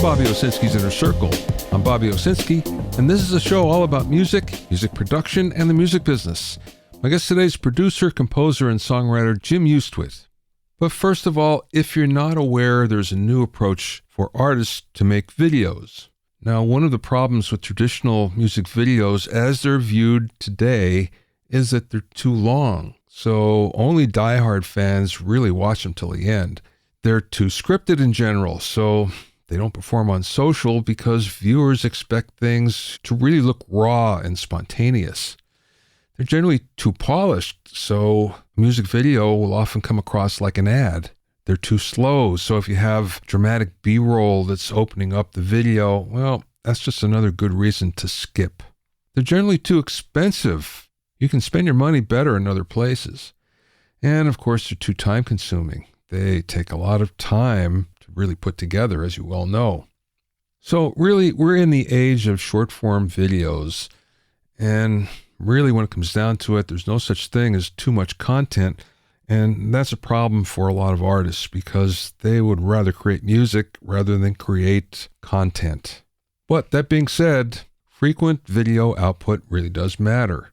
Bobby Owsinski's Inner Circle. I'm Bobby Owsinski, and this is a show all about music, music production, and the music business. My guest today is producer, composer, and songwriter Jim Hustwitt. But first of all, if you're not aware, there's a new approach for artists to make videos. Now, one of the problems with traditional music videos as they're viewed today is that they're too long. So only diehard fans really watch them till the end. They're too scripted in general, so they don't perform on social because viewers expect things to really look raw and spontaneous. They're generally too polished, so a music video will often come across like an ad. They're too slow, so if you have dramatic B-roll that's opening up the video, well, that's just another good reason to skip. They're generally too expensive. You can spend your money better in other places. And of course, they're too time-consuming. They take a lot of time to really put together, as you well know. So really, we're in the age of short-form videos. And really, when it comes down to it, there's no such thing as too much content. And that's a problem for a lot of artists because they would rather create music rather than create content. But that being said, frequent video output really does matter.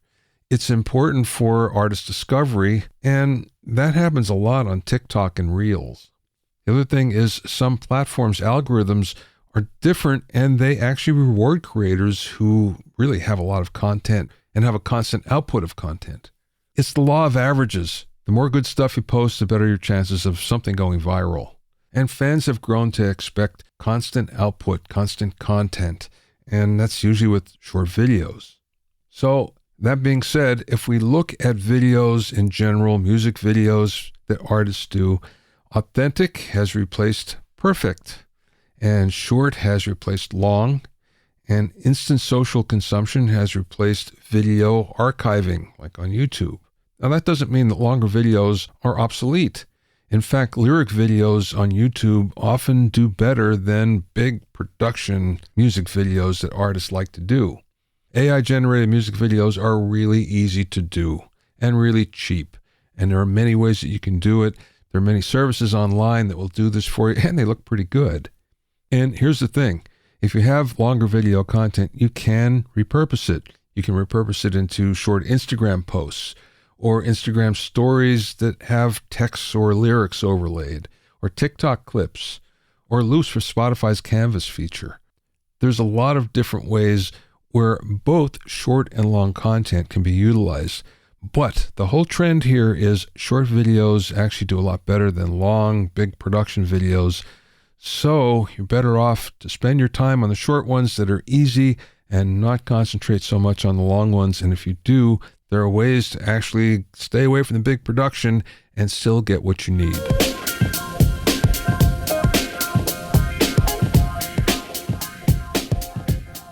It's important for artist discovery, and that happens a lot on TikTok and Reels. The other thing is some platforms' algorithms are different, and they actually reward creators who really have a lot of content and have a constant output of content. It's the law of averages. The more good stuff you post, the better your chances of something going viral. And fans have grown to expect constant output, constant content, and that's usually with short videos. So, that being said, if we look at videos in general, music videos that artists do, authentic has replaced perfect, and short has replaced long, and instant social consumption has replaced video archiving, like on YouTube. Now, that doesn't mean that longer videos are obsolete. In fact, lyric videos on YouTube often do better than big production music videos that artists like to do. AI-generated music videos are really easy to do and really cheap. And there are many ways that you can do it. There are many services online that will do this for you, and they look pretty good. And here's the thing. If you have longer video content, you can repurpose it. You can repurpose it into short Instagram posts or Instagram stories that have text or lyrics overlaid, or TikTok clips, or loose for Spotify's Canvas feature. There's a lot of different ways where both short and long content can be utilized. But the whole trend here is short videos actually do a lot better than long, big production videos. So you're better off to spend your time on the short ones that are easy and not concentrate so much on the long ones. And if you do, there are ways to actually stay away from the big production and still get what you need.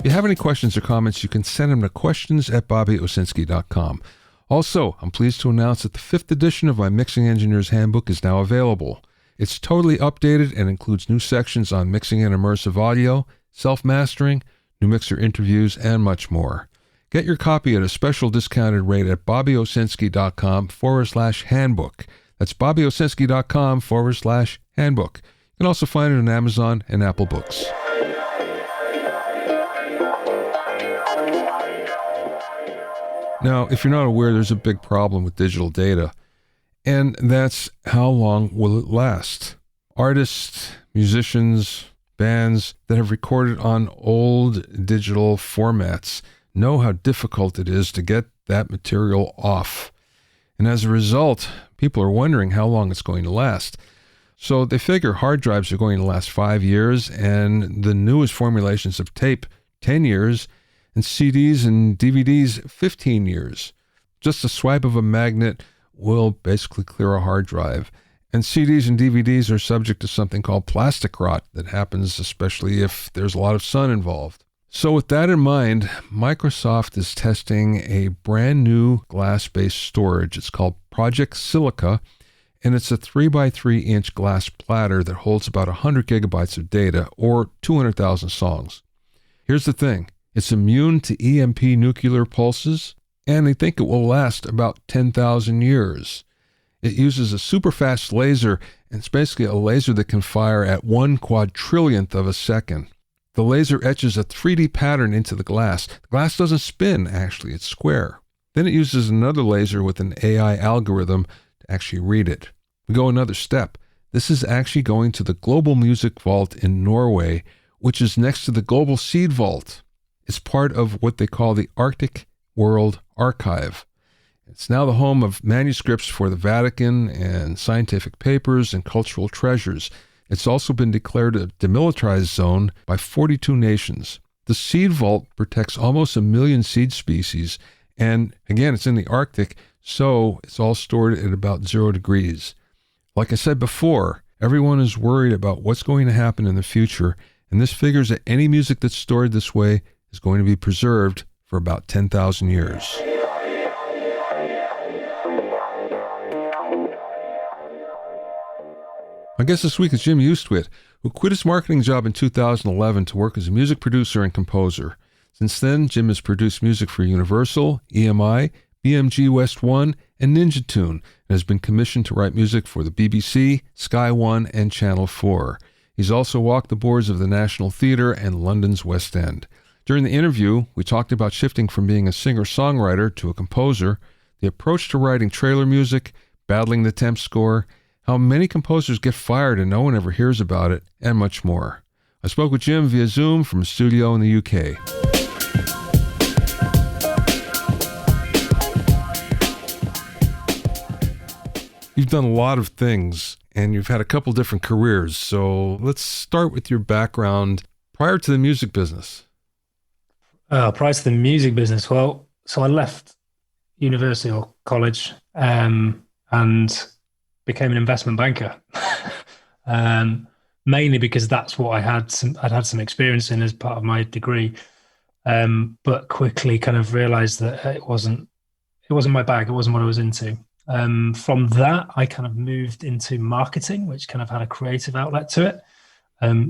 If you have any questions or comments, you can send them to questions@bobbyowsinski.com. Also, I'm pleased to announce that the 5th edition of my Mixing Engineer's Handbook is now available. It's totally updated and includes new sections on mixing and immersive audio, self-mastering, new mixer interviews, and much more. Get your copy at a special discounted rate at bobbyowsinski.com/handbook. That's bobbyowsinski.com/handbook. You can also find it on Amazon and Apple Books. Now, if you're not aware, there's a big problem with digital data, and that's how long will it last? Artists, musicians, bands that have recorded on old digital formats know how difficult it is to get that material off. And as a result, people are wondering how long it's going to last. So they figure hard drives are going to last 5 years, and the newest formulations of tape, 10 years, and CDs and DVDs, 15 years. Just a swipe of a magnet will basically clear a hard drive. And CDs and DVDs are subject to something called plastic rot that happens especially if there's a lot of sun involved. So with that in mind, Microsoft is testing a brand new glass-based storage. It's called Project Silica, and it's a 3x3-inch glass platter that holds about 100 gigabytes of data, or 200,000 songs. Here's the thing. It's immune to EMP nuclear pulses, and they think it will last about 10,000 years. It uses a super fast laser, and it's basically a laser that can fire at 1/4,000,000th of a second. The laser etches a 3D pattern into the glass. The glass doesn't spin, actually, it's square. Then it uses another laser with an AI algorithm to actually read it. We go another step. This is actually going to the Global Music Vault in Norway, which is next to the Global Seed Vault. It's part of what they call the Arctic World Archive. It's now the home of manuscripts for the Vatican and scientific papers and cultural treasures. It's also been declared a demilitarized zone by 42 nations. The Seed Vault protects almost 1 million seed species, and again, it's in the Arctic, so it's all stored at about 0 degrees. Like I said before, everyone is worried about what's going to happen in the future, and this figures that any music that's stored this way is going to be preserved for about 10,000 years. My guest this week is Jim Hustwitt, who quit his marketing job in 2011 to work as a music producer and composer. Since then, Jim has produced music for Universal, EMI, BMG WestOne, and NinjaTune, and has been commissioned to write music for the BBC, Sky One, and Channel 4. He's also walked the boards of the National Theatre and London's West End. During the interview, we talked about shifting from being a singer-songwriter to a composer, the approach to writing trailer music, battling the temp score, how many composers get fired and no one ever hears about it, and much more. I spoke with Jim via Zoom from a studio in the UK. You've done a lot of things, and you've had a couple different careers, so let's start with your background prior to the music business. Prior to the music business, well, so I left university or college and became an investment banker, mainly because that's what I'd had some experience in as part of my degree, but quickly kind of realized that it wasn't my bag. It wasn't what I was into. From that, I kind of moved into marketing, which kind of had a creative outlet to it,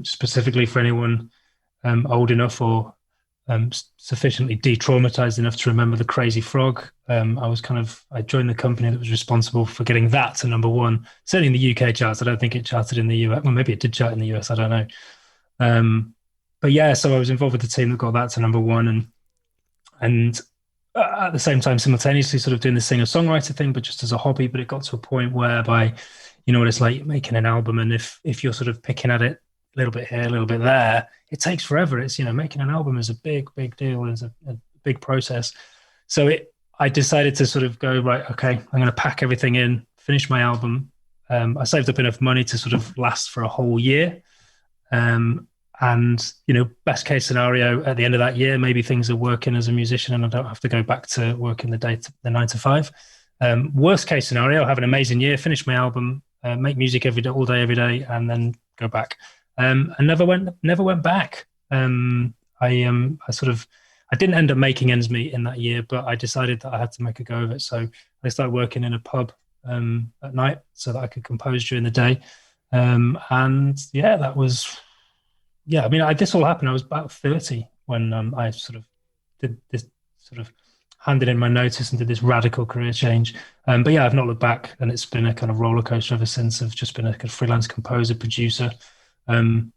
specifically for anyone old enough or sufficiently de-traumatized enough to remember the Crazy Frog. I joined the company that was responsible for getting that to number one, certainly in the UK charts. I don't think it charted in the US. Well, maybe it did chart in the US. I don't know. But yeah, so I was involved with the team that got that to number one, and at the same time, simultaneously sort of doing the singer-songwriter thing, but just as a hobby. But it got to a point whereby, you know what it's like making an album, and if you're sort of picking at it a little bit here, a little bit there, it takes forever. It's, making an album is a big deal. It's a big process. So I decided to sort of go, right, okay, I'm going to pack everything in, finish my album. I saved up enough money to sort of last for a whole year. And, best case scenario, at the end of that year, maybe things are working as a musician and I don't have to go back to working the 9 to 5. Worst case scenario, have an amazing year, finish my album, make music every day, all day, every day, and then go back. And never went back. I didn't end up making ends meet in that year, but I decided that I had to make a go of it. So I started working in a pub at night so that I could compose during the day. This all happened. I was about 30 when I sort of did this, sort of handed in my notice and did this radical career change. But yeah, I've not looked back, and it's been a kind of roller coaster ever since. I've just been a kind of freelance composer, producer. And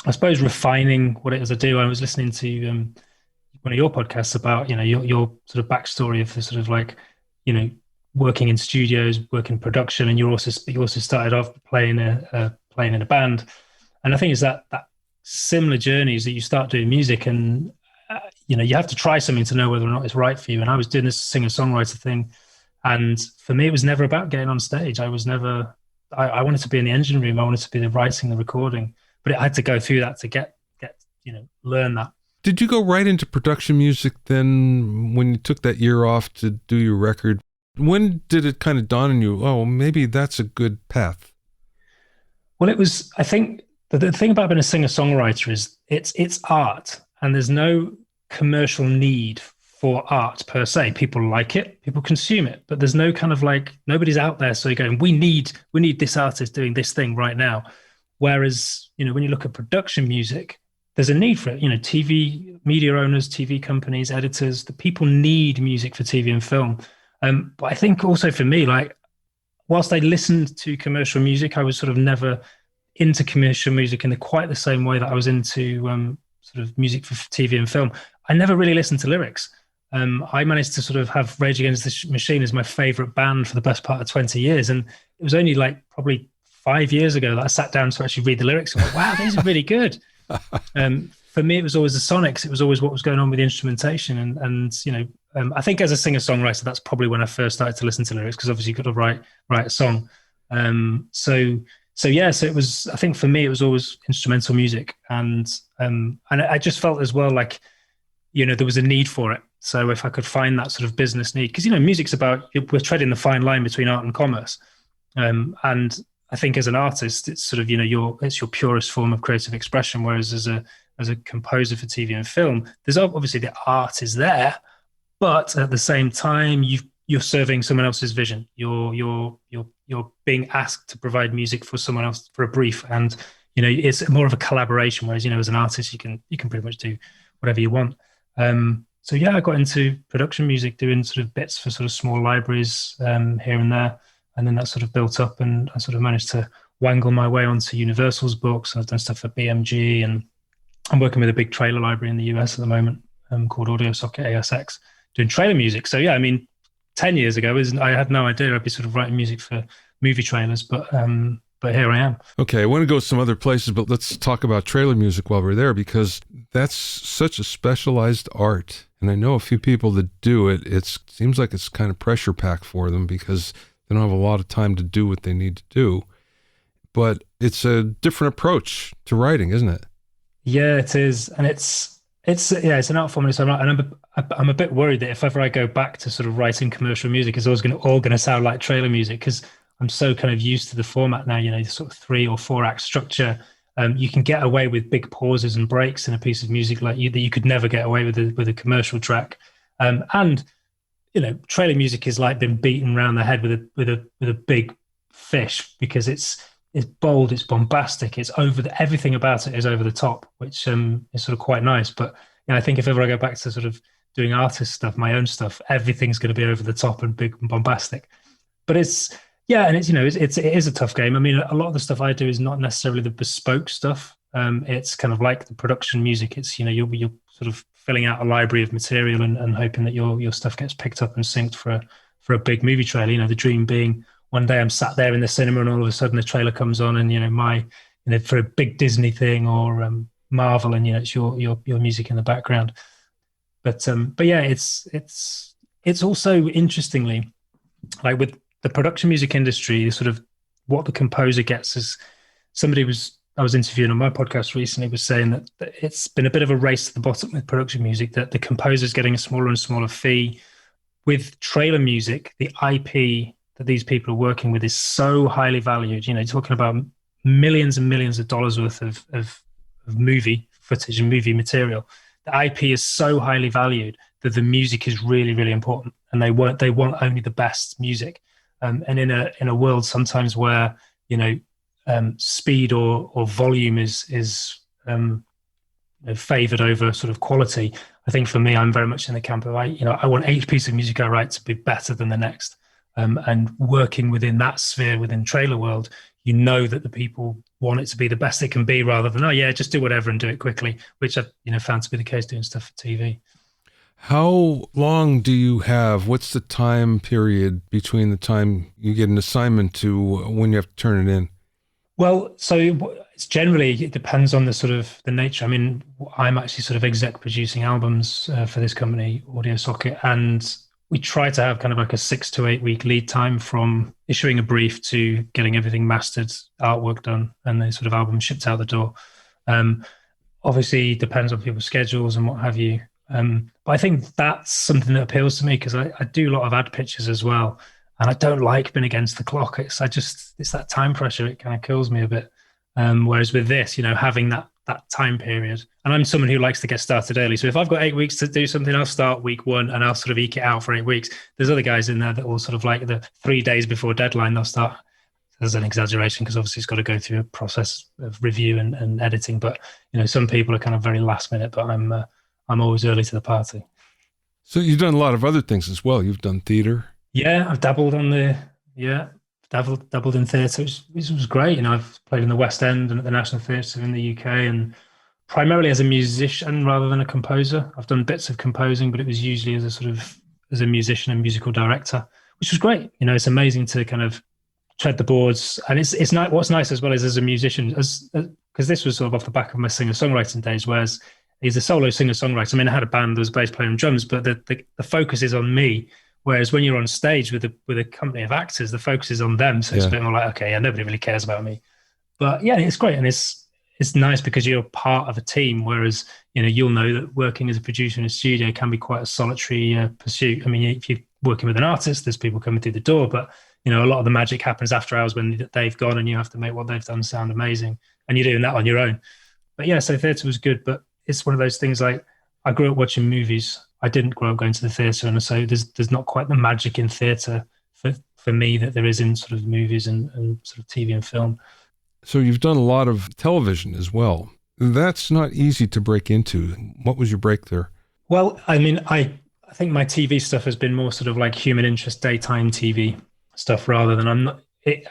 I suppose refining what it is I do. I was listening to one of your podcasts about, your sort of backstory of the sort of like, working in studios, working in production, and you also started off playing in a band. And I think it's that similar journeys that you start doing music, and you have to try something to know whether or not it's right for you. And I was doing this singer-songwriter thing, and for me, it was never about getting on stage. I wanted to be in the engine room. I wanted to be the writing, the recording, but I had to go through that to get learn that. Did you go right into production music then when you took that year off to do your record? When did it kind of dawn on you, oh, maybe that's a good path? Well, I think the thing about being a singer-songwriter is it's art, and there's no commercial need for art per se. People like it, people consume it, but there's no kind of like, nobody's out there so you're going, we need this artist doing this thing right now. Whereas, when you look at production music, there's a need for it. TV media owners, TV companies, editors, the people need music for TV and film. But I think also for me, like, whilst I listened to commercial music, I was sort of never into commercial music in quite the same way that I was into sort of music for TV and film. I never really listened to lyrics. I managed to sort of have Rage Against the Machine as my favorite band for the best part of 20 years. And it was only like probably 5 years ago that I sat down to actually read the lyrics and went, wow, these are really good. For me, it was always the sonics. It was always what was going on with the instrumentation. And you know, I think as a singer-songwriter, that's probably when I first started to listen to lyrics, because obviously you've got to write a song. So it was, I think for me, it was always instrumental music. And I just felt as well like, you know, there was a need for it. So if I could find that sort of business need, because, you know, music's about, we're treading the fine line between art and commerce. And I think as an artist, it's sort of, you know, it's your purest form of creative expression. Whereas as a composer for TV and film, there's obviously the art is there, but at the same time, you're serving someone else's vision. You're being asked to provide music for someone else for a brief, and you know, it's more of a collaboration. Whereas, you know, as an artist, you can pretty much do whatever you want. So yeah, I got into production music, doing sort of bits for sort of small libraries here and there, and then that sort of built up, and I sort of managed to wangle my way onto Universal's books. I've done stuff for BMG, and I'm working with a big trailer library in the US at the moment called Audiosocket ASX, doing trailer music. So yeah, I mean, 10 years ago, I had no idea I'd be sort of writing music for movie trailers, but here I am. Okay, I want to go some other places, but let's talk about trailer music while we're there, because that's such a specialized art. And I know a few people that do it. It seems like it's kind of pressure packed for them because they don't have a lot of time to do what they need to do. But it's a different approach to writing, isn't it? Yeah, it is. And it's an art form. And I'm a bit worried that if ever I go back to sort of writing commercial music, it's always all going to sound like trailer music, because I'm so kind of used to the format now, you know, the sort of 3 or 4 act structure. You can get away with big pauses and breaks in a piece of music that you could never get away with a commercial track. And you know, trailer music is like been beaten around the head with a big fish, because it's bold, it's bombastic, it's everything about it is over the top, which is sort of quite nice. But you know, I think if ever I go back to sort of doing artist stuff, my own stuff, everything's going to be over the top and big and bombastic. But it's you know, it is a tough game. I mean, a lot of the stuff I do is not necessarily the bespoke stuff. It's kind of like the production music. It's, you know, you're sort of filling out a library of material and hoping that your stuff gets picked up and synced for a big movie trailer. You know, the dream being one day I'm sat there in the cinema and all of a sudden the trailer comes on, and you know, for a big Disney thing or Marvel, and you know, it's your music in the background. But yeah, it's also, interestingly, like with the production music industry, sort of what the composer gets is, I was interviewing on my podcast recently was saying that it's been a bit of a race to the bottom with production music, that the composer's getting a smaller and smaller fee. With trailer music, the IP that these people are working with is so highly valued. You know, you're talking about millions and millions of dollars worth of movie footage and movie material. The IP is so highly valued that the music is really, really important, and they want only the best music. And in a world sometimes where, you know, speed or volume is favored over sort of quality, I think for me, I'm very much in the camp of I want each piece of music I write to be better than the next. And working within that sphere, within trailer world, you know that the people want it to be the best it can be, rather than just do whatever and do it quickly, which I've found to be the case doing stuff for TV. How long do you have? What's the time period between the time you get an assignment to when you have to turn it in? Well, so it's generally, it depends on the sort of the nature. I mean, I'm actually sort of exec producing albums for this company, Audiosocket, and we try to have kind of like a 6 to 8 week lead time from issuing a brief to getting everything mastered, artwork done, and the sort of album shipped out the door. Obviously, depends on people's schedules and what have you. But I think that's something that appeals to me, because I do a lot of ad pitches as well, and I don't like being against the clock. It's that time pressure. It kind of kills me a bit. Whereas with this, having that time period, and I'm someone who likes to get started early. So if I've got 8 weeks to do something, I'll start week 1 and I'll sort of eke it out for 8 weeks. There's other guys in there that will sort of like the 3 days before deadline, they'll start. There's an exaggeration because obviously it's got to go through a process of review and editing. But some people are kind of very last minute. But I'm always early to the party. So you've done a lot of other things as well. You've done theater. Yeah, I've dabbled on the yeah, dabbled in theatre, which was great. You know, I've played in the West End and at the National Theatre in the UK, and primarily as a musician rather than a composer. I've done bits of composing, but it was usually as a sort of as a musician and musical director, which was great. You know, it's amazing to kind of tread the boards, and it's not what's nice as well as a musician, as because this was sort of off the back of my singer-songwriting days, whereas he's a solo singer-songwriter. I mean, I had a band, there was a bass player and drums, but the focus is on me. Whereas when you're on stage with a company of actors, the focus is on them. So it's a bit more like, okay, yeah, nobody really cares about me. But yeah, it's great, and it's nice because you're part of a team. Whereas you'll know that working as a producer in a studio can be quite a solitary pursuit. I mean, if you're working with an artist, there's people coming through the door, but a lot of the magic happens after hours when they've gone, and you have to make what they've done sound amazing, and you're doing that on your own. But yeah, so theatre was good, but it's one of those things like I grew up watching movies. I didn't grow up going to the theatre, and so there's not quite the magic in theatre for me that there is in sort of movies and sort of TV and film. So you've done a lot of television as well. That's not easy to break into. What was your break there? Well, I mean, I think my TV stuff has been more sort of like human interest daytime TV stuff rather than I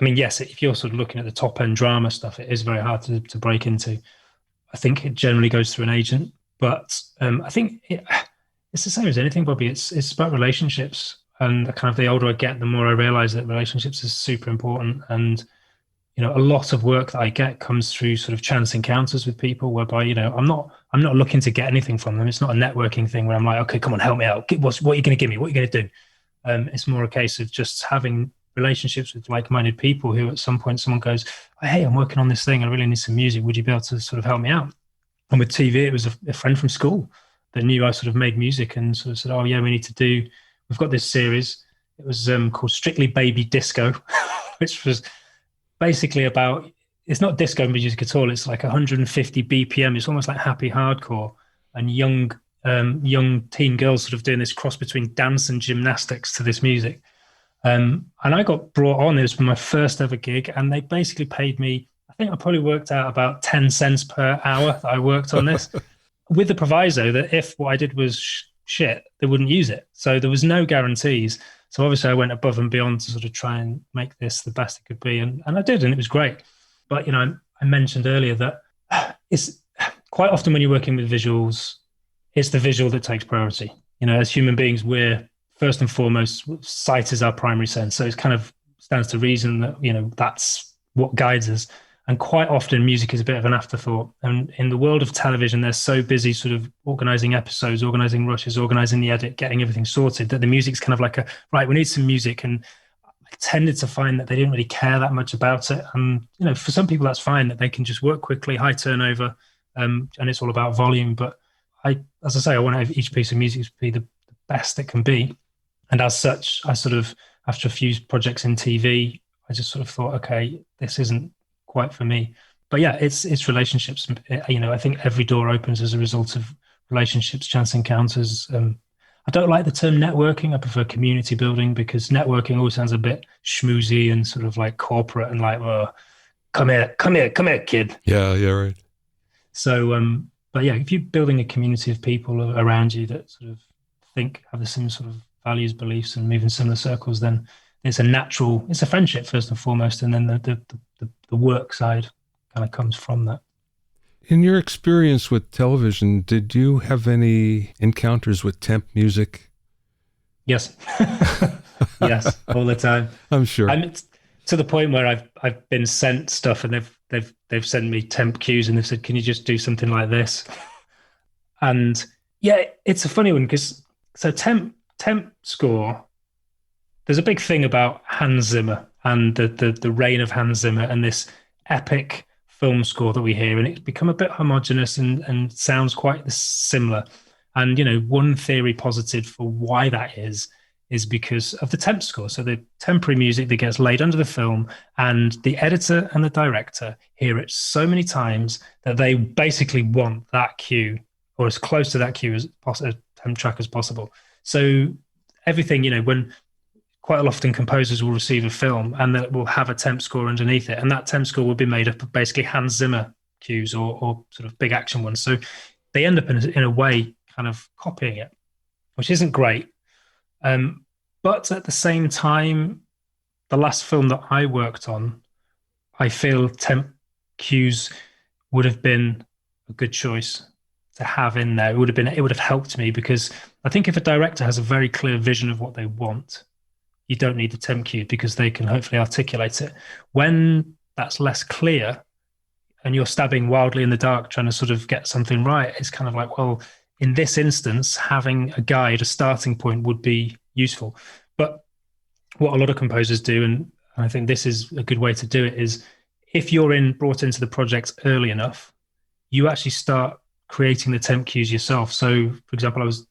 mean, yes, if you're sort of looking at the top end drama stuff, it is very hard to break into. I think it generally goes through an agent, but I think it's the same as anything, Bobby. It's about relationships, and kind of the older I get, the more I realize that relationships is super important. And a lot of work that I get comes through sort of chance encounters with people, whereby I'm not looking to get anything from them. It's not a networking thing where I'm like, okay, come on, help me out. What are you going to give me? What are you going to do? It's more a case of just having relationships with like-minded people who at some point someone goes, hey, I'm working on this thing. I really need some music. Would you be able to sort of help me out? And with TV, it was a friend from school that knew I sort of made music and sort of said, oh yeah, we've got this series. It was called Strictly Baby Disco, which was basically about, it's not disco music at all. It's like 150 BPM. It's almost like happy hardcore, and young teen girls sort of doing this cross between dance and gymnastics to this music. And I got brought on. It was my first ever gig, and they basically paid me, I think I probably worked out about 10 cents per hour that I worked on this, with the proviso that if what I did was shit, they wouldn't use it. So there was no guarantees. So obviously I went above and beyond to sort of try and make this the best it could be. And I did, and it was great. But, I mentioned earlier that it's quite often when you're working with visuals, it's the visual that takes priority. As human beings, we're first and foremost, sight is our primary sense. So it kind of stands to reason that, that's what guides us. And quite often music is a bit of an afterthought. And in the world of television, they're so busy sort of organizing episodes, organizing rushes, organizing the edit, getting everything sorted, that the music's kind of like right, we need some music. And I tended to find that they didn't really care that much about it. And, for some people, that's fine, that they can just work quickly, high turnover, and it's all about volume. But as I say, I want each piece of music to be the best it can be. And as such, I sort of, after a few projects in TV, I just sort of thought, okay, this isn't quite for me. But yeah, it's relationships. I think every door opens as a result of relationships, chance encounters. I don't like the term networking. I prefer community building, because networking always sounds a bit schmoozy and sort of like corporate and like, well, come here, kid. Yeah, right. So, but yeah, if you're building a community of people around you that sort of have the same sort of values, beliefs, and move in similar circles, then it's a friendship first and foremost, and then the work side kind of comes from that. In your experience with television, did you have any encounters with temp music? Yes. Yes, all the time. I'm sure. To the point where I've been sent stuff, and they've sent me temp cues, and they've said, can you just do something like this? And yeah, it's a funny one, because so temp score, there's a big thing about Hans Zimmer and the reign of Hans Zimmer and this epic film score that we hear, and it's become a bit homogenous and sounds quite similar. And one theory posited for why that is because of the temp score. So the temporary music that gets laid under the film, and the editor and the director hear it so many times that they basically want that cue, or as close to that cue as a temp track as possible. So everything, when quite often composers will receive a film and that will have a temp score underneath it, and that temp score will be made up of basically Hans Zimmer cues or sort of big action ones. So they end up in a way kind of copying it, which isn't great. But at the same time, the last film that I worked on, I feel temp cues would have been a good choice to have in there. It would have helped me, because I think if a director has a very clear vision of what they want, you don't need the temp cue because they can hopefully articulate it. When that's less clear and you're stabbing wildly in the dark trying to sort of get something right, it's kind of like, well, in this instance, having a guide, a starting point would be useful. But what a lot of composers do, and I think this is a good way to do it, is if you're brought into the project early enough, you actually start creating the temp cues yourself. So, for example, I was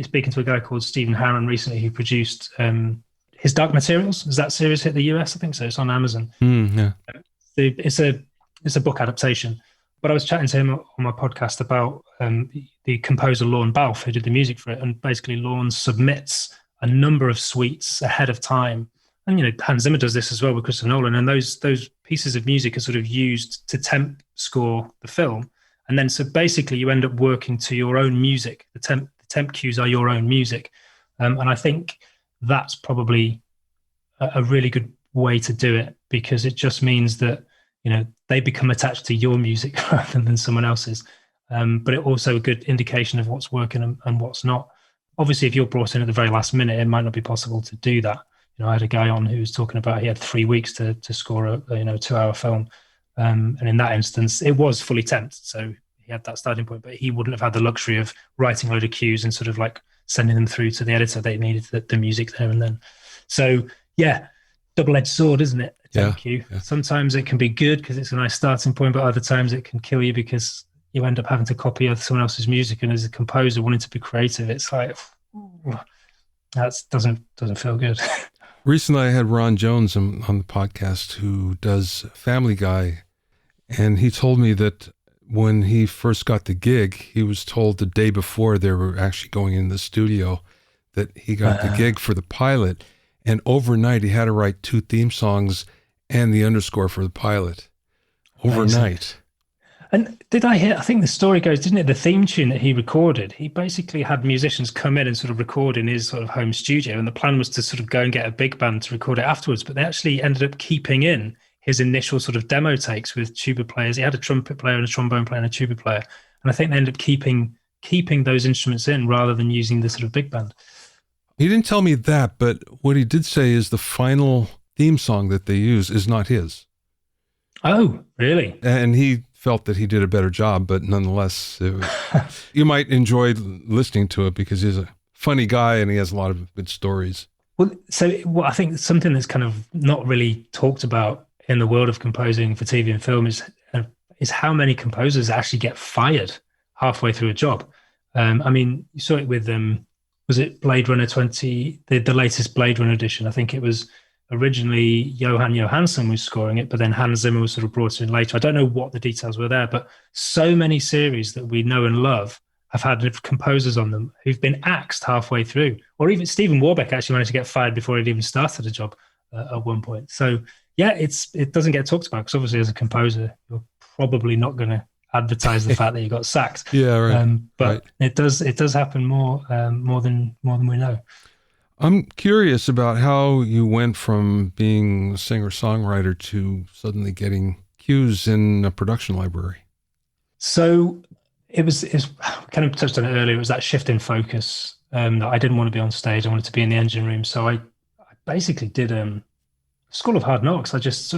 speaking to a guy called Stephen Harron recently who produced his Dark Materials. Has that series hit the US? I think so. It's on Amazon. Yeah. It's a book adaptation. But I was chatting to him on my podcast about the composer Lorne Balfe, who did the music for it. And basically Lorne submits a number of suites ahead of time. And, Hans Zimmer does this as well with Christopher Nolan. And those pieces of music are sort of used to temp score the film. And then so basically you end up working to your own music. The temp cues are your own music. And I think that's probably a really good way to do it, because it just means that, they become attached to your music rather than someone else's. But it also a good indication of what's working and what's not. Obviously, if you're brought in at the very last minute, it might not be possible to do that. I had a guy on who was talking about he had 3 weeks to score a 2-hour film. And in that instance, it was fully temped. So he had that starting point, but he wouldn't have had the luxury of writing a load of cues and sort of like sending them through to the editor. They needed the music there and then. So yeah, double-edged sword, isn't it? Thank you. Yeah. Sometimes it can be good because it's a nice starting point, but other times it can kill you because you end up having to copy someone else's music. And as a composer wanting to be creative, it's like, that doesn't feel good. Recently, I had Ron Jones on the podcast who does Family Guy, and he told me that when he first got the gig, he was told the day before they were actually going in the studio that he got the gig for the pilot, and overnight he had to write 2 theme songs and the underscore for the pilot. Overnight. And I think the story goes, didn't it? The theme tune that he recorded, he basically had musicians come in and sort of record in his sort of home studio. And the plan was to sort of go and get a big band to record it afterwards. But they actually ended up keeping in his initial sort of demo takes with tuba players. He had a trumpet player and a trombone player and a tuba player. And I think they ended up keeping those instruments in rather than using the sort of big band. He didn't tell me that, but what he did say is the final theme song that they use is not his. Oh, really? And he felt that he did a better job, but nonetheless, you might enjoy listening to it because he's a funny guy and he has a lot of good stories. Well, I think something that's kind of not really talked about in the world of composing for TV and film is how many composers actually get fired halfway through a job. I mean, you saw it with was it Blade Runner 20, the latest Blade Runner edition? I think it was originally Johan Johansson was scoring it, but then Hans Zimmer was sort of brought in later. I don't know what the details were there, but so many series that we know and love have had composers on them who've been axed halfway through. Or even Stephen Warbeck actually managed to get fired before he'd even started a job at one point. So yeah, it doesn't get talked about because obviously as a composer, you're probably not going to advertise the fact that you got sacked. Yeah, right. But right. It does happen more than we know. I'm curious about how you went from being a singer-songwriter to suddenly getting cues in a production library. So it's kind of touched on it earlier. It was that shift in focus that I didn't want to be on stage. I wanted to be in the engine room. So I basically did School of Hard Knocks. I just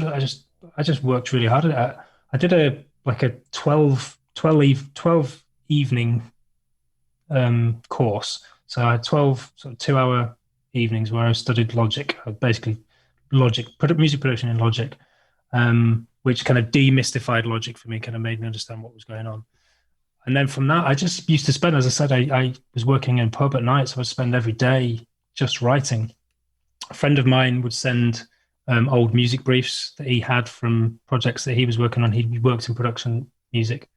worked really hard at it. I did a 12 evening course. So I had 12 sort of 2-hour evenings where I studied Logic, basically music production in Logic, which kind of demystified Logic for me, kind of made me understand what was going on. And then from that, I just used to spend, as I said, I was working in a pub at night, so I'd spend every day just writing. A friend of mine would send old music briefs that he had from projects that he was working on. He worked in production music.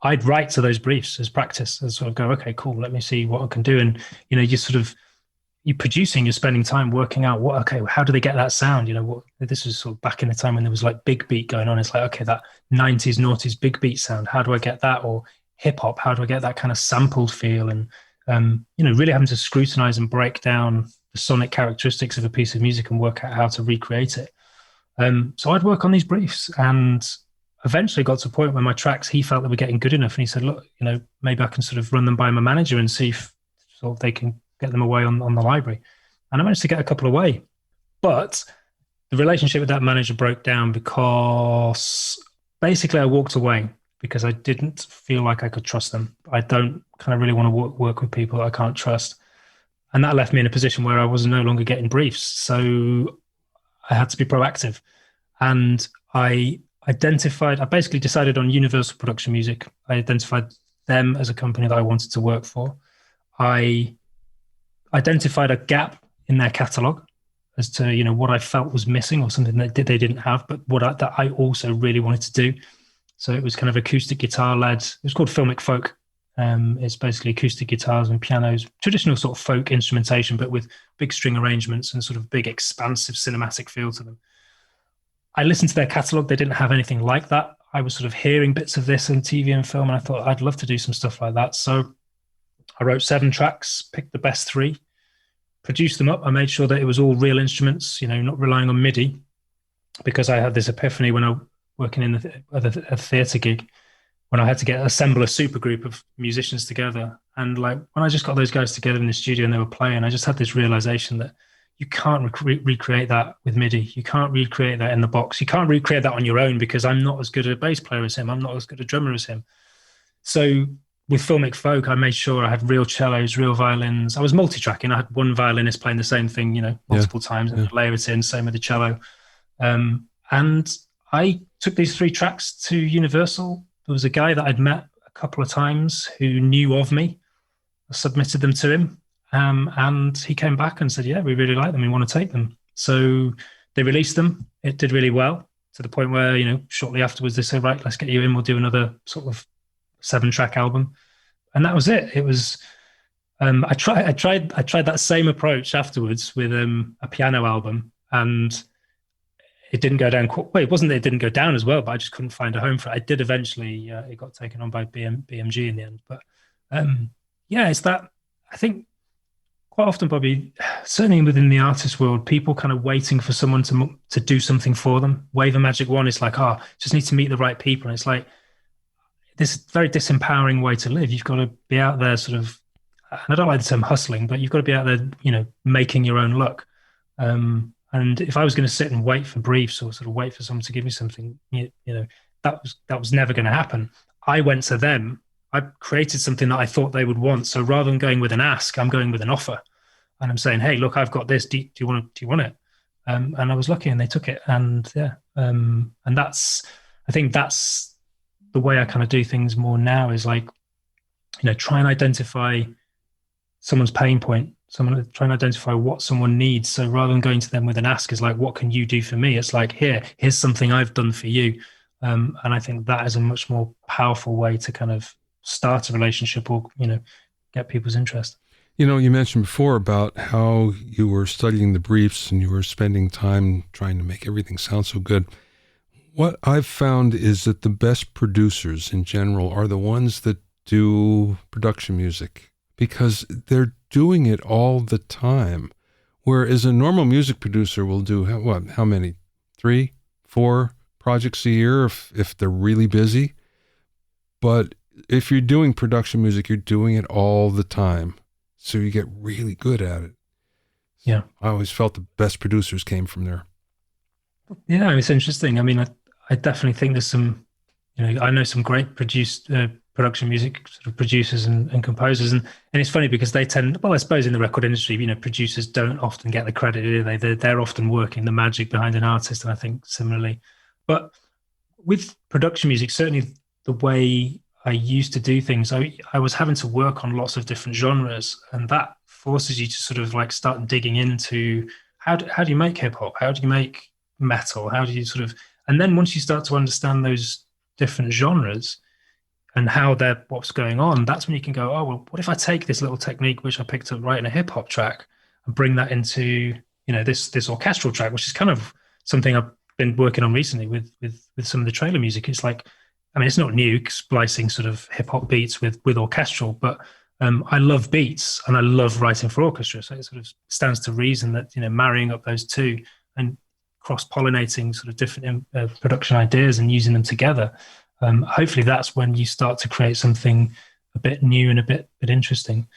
I'd write to those briefs as practice, and sort of go, okay, cool, let me see what I can do. And, you're producing, you're spending time working out how do they get that sound? This was sort of back in the time when there was like big beat going on. It's like, okay, that 90s, noughties big beat sound, how do I get that? Or hip hop, how do I get that kind of sampled feel? And, really having to scrutinize and break down the sonic characteristics of a piece of music and work out how to recreate it. So I'd work on these briefs, and eventually got to a point where my tracks, he felt they were getting good enough, and he said, look, maybe I can sort of run them by my manager and see if sort of they can get them away on the library. And I managed to get a couple away. But the relationship with that manager broke down because basically I walked away because I didn't feel like I could trust them. I don't kind of really want to work with people that I can't trust. And that left me in a position where I was no longer getting briefs. So I had to be proactive. And I basically decided on Universal Production Music. I identified them as a company that I wanted to work for. I identified a gap in their catalog as to, what I felt was missing or something that they didn't have, but that I also really wanted to do. So it was kind of acoustic guitar led. It was called Filmic Folk. It's basically acoustic guitars and pianos, traditional sort of folk instrumentation, but with big string arrangements and sort of big, expansive cinematic feel to them. I listened to their catalog. They didn't have anything like that. I was sort of hearing bits of this in TV and film, and I thought I'd love to do some stuff like that. So I wrote 7 tracks, picked the best 3, produced them up. I made sure that it was all real instruments, not relying on MIDI, because I had this epiphany when I was working in a theatre gig, when I had to assemble a super group of musicians together. And like when I just got those guys together in the studio and they were playing, I just had this realization that you can't recreate that with MIDI. You can't recreate that in the box. You can't recreate that on your own, because I'm not as good a bass player as him. I'm not as good a drummer as him. So with Filmic Folk, I made sure I had real cellos, real violins. I was multi-tracking. I had one violinist playing the same thing, multiple times, and layer it in, same with the cello. And I took these 3 tracks to Universal. There was a guy that I'd met a couple of times who knew of me. I submitted them to him, and he came back and said, yeah, we really like them. We want to take them. So they released them. It did really well, to the point where, shortly afterwards they said, right, let's get you in. We'll do another sort of 7-track album. And that was it. It was, I tried that same approach afterwards with a piano album, and it didn't go down. Well, it wasn't that it didn't go down as well, but I just couldn't find a home for it. I did eventually. It got taken on by BMG in the end. But it's that. I think quite often, Bobby, certainly within the artist world, people kind of waiting for someone to do something for them. Wave a magic wand. It's like, just need to meet the right people. And it's like this very disempowering way to live. You've got to be out there sort of, and I don't like the term hustling, but you've got to be out there, making your own luck. And if I was going to sit and wait for briefs or sort of wait for someone to give me something, that was never going to happen. I went to them. I created something that I thought they would want. So rather than going with an ask, I'm going with an offer, and I'm saying, "Hey, look, I've got this. Do you want it?" And I was lucky, and they took it. And and I think that's the way I kind of do things more now. Is like, try and identify someone's pain point. Try and identify what someone needs. So rather than going to them with an ask, is like, what can you do for me? It's like, here's something I've done for you. And I think that is a much more powerful way to kind of start a relationship or, get people's interest. You mentioned before about how you were studying the briefs and you were spending time trying to make everything sound so good. What I've found is that the best producers in general are the ones that do production music, because they're doing it all the time. Whereas a normal music producer will do, how many? 3, 4 projects a year if they're really busy. But if you're doing production music, you're doing it all the time. So you get really good at it. Yeah. I always felt the best producers came from there. Yeah, it's interesting. I mean, I definitely think there's some, I know some great production music sort of producers and composers, and it's funny because they tend, well, I suppose in the record industry, producers don't often get the credit, do they? They're often working the magic behind an artist, and I think similarly. But with production music, certainly the way I used to do things, I was having to work on lots of different genres, and that forces you to sort of like start digging into how do you make hip hop? How do you make metal? How do you sort of, and then once you start to understand those different genres and how what's going on, that's when you can go, oh, well, what if I take this little technique which I picked up right in a hip hop track and bring that into, this orchestral track, which is kind of something I've been working on recently with some of the trailer music. It's like, I mean, it's not new, splicing sort of hip hop beats with orchestral, but I love beats and I love writing for orchestra. So it sort of stands to reason that, marrying up those two and cross-pollinating sort of different production ideas and using them together, hopefully that's when you start to create something a bit new and a bit interesting.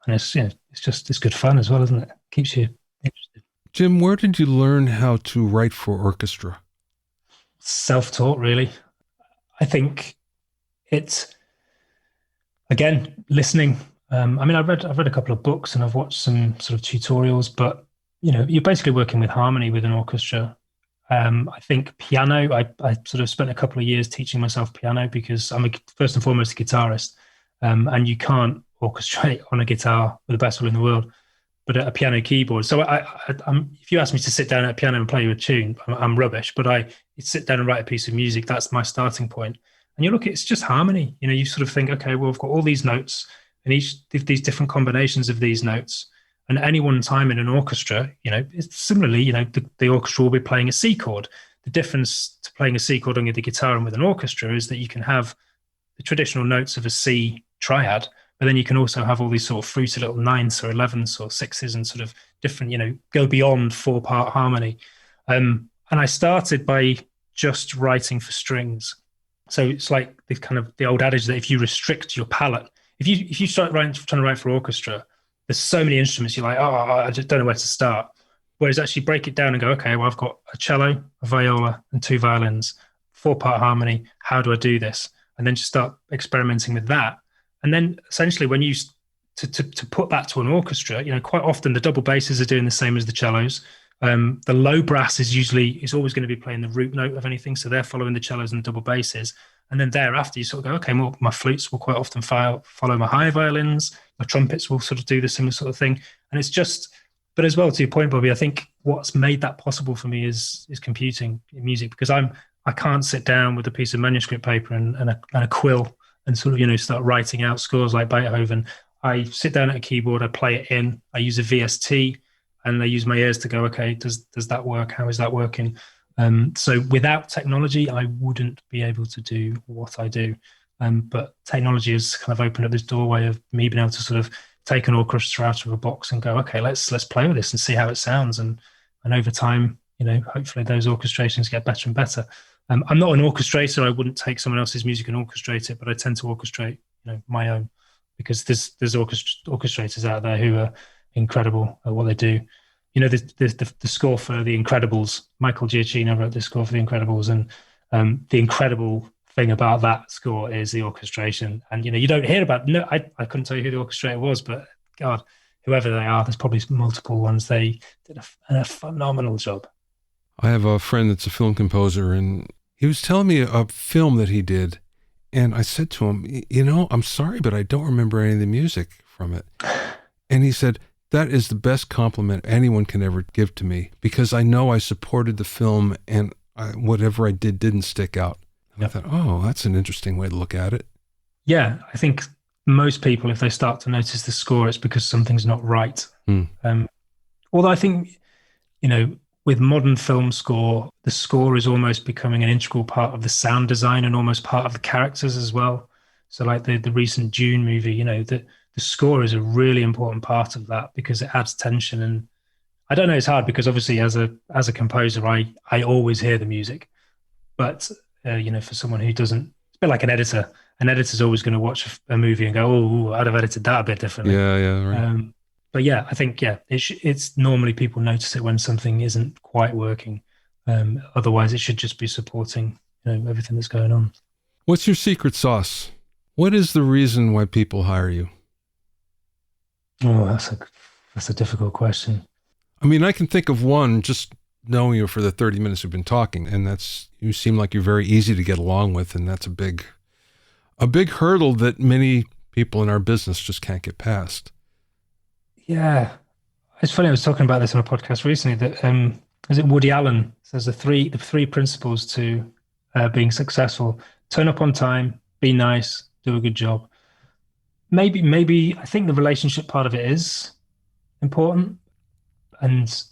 And it's good fun as well, isn't it? Keeps you interested. Jim, where did you learn how to write for orchestra? Self-taught, really. I think it's, again, listening. I've read a couple of books and I've watched some sort of tutorials, but you're basically working with harmony with an orchestra. I think piano, I sort of spent a couple of years teaching myself piano because I'm first and foremost a guitarist, and you can't orchestrate on a guitar with the best will in the world, but a piano keyboard. So if you ask me to sit down at a piano and play you a tune, I'm rubbish, but I sit down and write a piece of music. That's my starting point. And you look, it's just harmony. You sort of think, okay, well, I've got all these notes and these different combinations of these notes. And at any one time in an orchestra, it's similarly, the orchestra will be playing a C chord. The difference to playing a C chord on the guitar and with an orchestra is that you can have the traditional notes of a C triad, but then you can also have all these sort of fruity little ninths or 11ths or sixes and sort of different, go beyond 4-part harmony. And I started by just writing for strings. So it's like the old adage that if you restrict your palette, if you start trying to write for orchestra, there's so many instruments, you're like, oh, I just don't know where to start. Whereas actually break it down and go, okay, well, I've got a cello, a viola, and 2 violins, 4-part harmony. How do I do this? And then just start experimenting with that. And then essentially when you to put that to an orchestra, quite often the double basses are doing the same as the cellos. The low brass is always going to be playing the root note of anything. So they're following the cellos and the double basses. And then thereafter you sort of go, okay, well, my flutes will quite often follow my high violins. My trumpets will sort of do the similar sort of thing. And it's just, but as well, to your point, Bobby, I think what's made that possible for me is computing music, because I can't sit down with a piece of manuscript paper and a quill and sort of, start writing out scores like Beethoven. I sit down at a keyboard, I play it in, I use a VST, and I use my ears to go, okay, does that work? How is that working? So without technology, I wouldn't be able to do what I do. But technology has kind of opened up this doorway of me being able to sort of take an orchestra out of a box and go, okay, let's play with this and see how it sounds. And over time, hopefully those orchestrations get better and better. I'm not an orchestrator. I wouldn't take someone else's music and orchestrate it, but I tend to orchestrate, my own, because there's orchestrators out there who are incredible at what they do. The score for The Incredibles, Michael Giacchino wrote the score for The Incredibles, and the incredible thing about that score is the orchestration. And you don't hear about, no, I couldn't tell you who the orchestrator was, but God, whoever they are, there's probably multiple ones. They did a phenomenal job. I have a friend that's a film composer, and he was telling me a film that he did, and I said to him, I'm sorry, but I don't remember any of the music from it. And he said, that is the best compliment anyone can ever give to me, because I know I supported the film and whatever I did didn't stick out. And I thought, oh, that's an interesting way to look at it. Yeah, I think most people, if they start to notice the score, it's because something's not right. Although I think, with modern film score, the score is almost becoming an integral part of the sound design and almost part of the characters as well. So like the recent Dune movie, the score is a really important part of that because it adds tension. And I don't know, it's hard because obviously as a composer, I always hear the music. But, for someone who doesn't, it's a bit like an editor. An editor's always going to watch a movie and go, oh, I'd have edited that a bit differently. Yeah, right. But yeah, I think, it's normally people notice it when something isn't quite working. Otherwise, it should just be supporting, everything that's going on. What's your secret sauce? What is the reason why people hire you? Oh, that's a difficult question. I mean, I can think of one just knowing you for the 30 minutes we've been talking, and that's, you seem like you're very easy to get along with, and that's a big hurdle that many people in our business just can't get past. Yeah. It's funny, I was talking about this on a podcast recently that, is it Woody Allen says the three principles to being successful: turn up on time, be nice, do a good job. Maybe I think the relationship part of it is important. And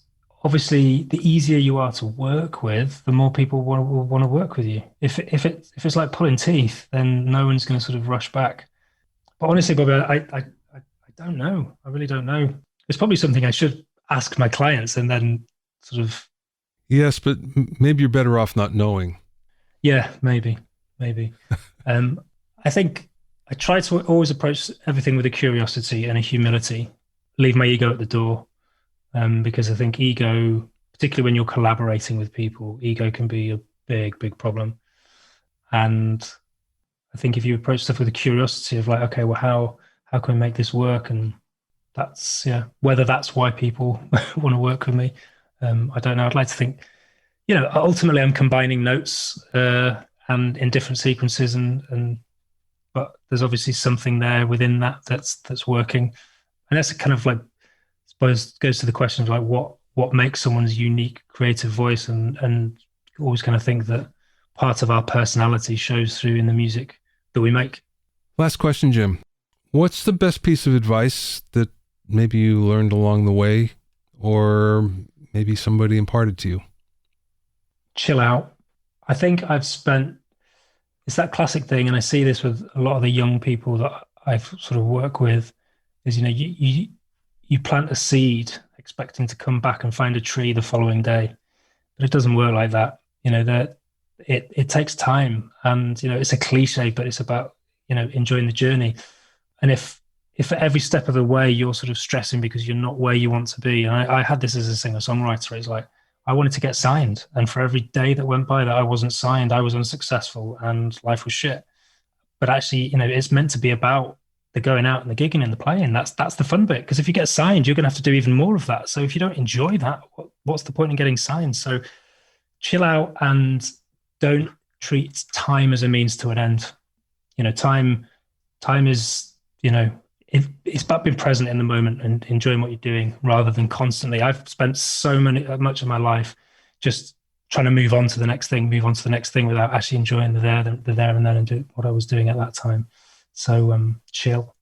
obviously the easier you are to work with, the more people will want to work with you. If it's like pulling teeth, then no one's going to sort of rush back. But honestly, Bobby, I don't know. I really don't know. It's probably something I should ask my clients and then sort of. Yes, but maybe you're better off not knowing. Yeah, maybe. I think I try to always approach everything with a curiosity and a humility. Leave my ego at the door, because I think ego, particularly when you're collaborating with people, ego can be a big problem. And I think if you approach stuff with a curiosity of like, okay, well, how can we make this work? And that's, whether that's why people want to work with me, I don't know. I'd like to think, ultimately I'm combining notes and in different sequences, but there's obviously something there within that's working. And that's kind of like, I suppose, goes to the question of like what makes someone's unique creative voice, and always kind of think that part of our personality shows through in the music that we make. Last question, Jim. What's the best piece of advice that maybe you learned along the way, or maybe somebody imparted to you? Chill out. I think it's that classic thing, and I see this with a lot of the young people that I've sort of worked with, is, you plant a seed expecting to come back and find a tree the following day. But it doesn't work like that. That it takes time, and, it's a cliche, but it's about, enjoying the journey. And if at every step of the way you're sort of stressing because you're not where you want to be, and I had this as a singer-songwriter, it's like, I wanted to get signed. And for every day that went by that I wasn't signed, I was unsuccessful and life was shit. But actually, it's meant to be about the going out and the gigging and the playing. That's the fun bit. Because if you get signed, you're going to have to do even more of that. So if you don't enjoy that, what's the point in getting signed? So chill out and don't treat time as a means to an end. Time is, it's about being present in the moment and enjoying what you're doing rather than constantly. I've spent much of my life just trying to move on to the next thing without actually enjoying the there and then and do what I was doing at that time. So chill.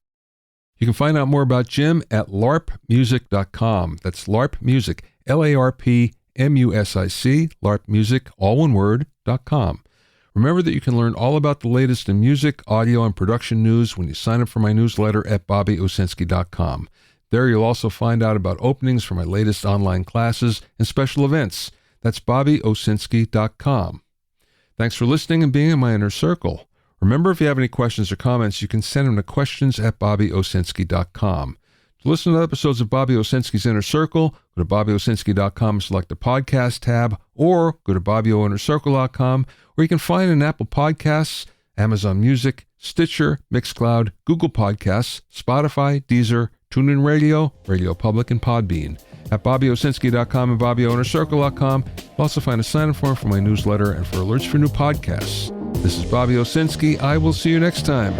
You can find out more about Jim at larpmusic.com. That's LARP Music, LARPMUSIC, larpmusic, all one word, .com. Remember that you can learn all about the latest in music, audio, and production news when you sign up for my newsletter at bobbyowsinski.com. There you'll also find out about openings for my latest online classes and special events. That's bobbyowsinski.com. Thanks for listening and being in my inner circle. Remember, if you have any questions or comments, you can send them to questions@bobbyowsinski.com. To listen to episodes of Bobby Owsinski's Inner Circle, go to bobbyowsinski.com and select the podcast tab, or go to bobbyoinnercircle.com, where you can find an Apple Podcasts, Amazon Music, Stitcher, Mixcloud, Google Podcasts, Spotify, Deezer, TuneIn Radio, Radio Public, and Podbean. At bobbyowsinski.com and bobbyoinnercircle.com, you'll also find a sign-up form for my newsletter and for alerts for new podcasts. This is Bobby Owsinski. I will see you next time.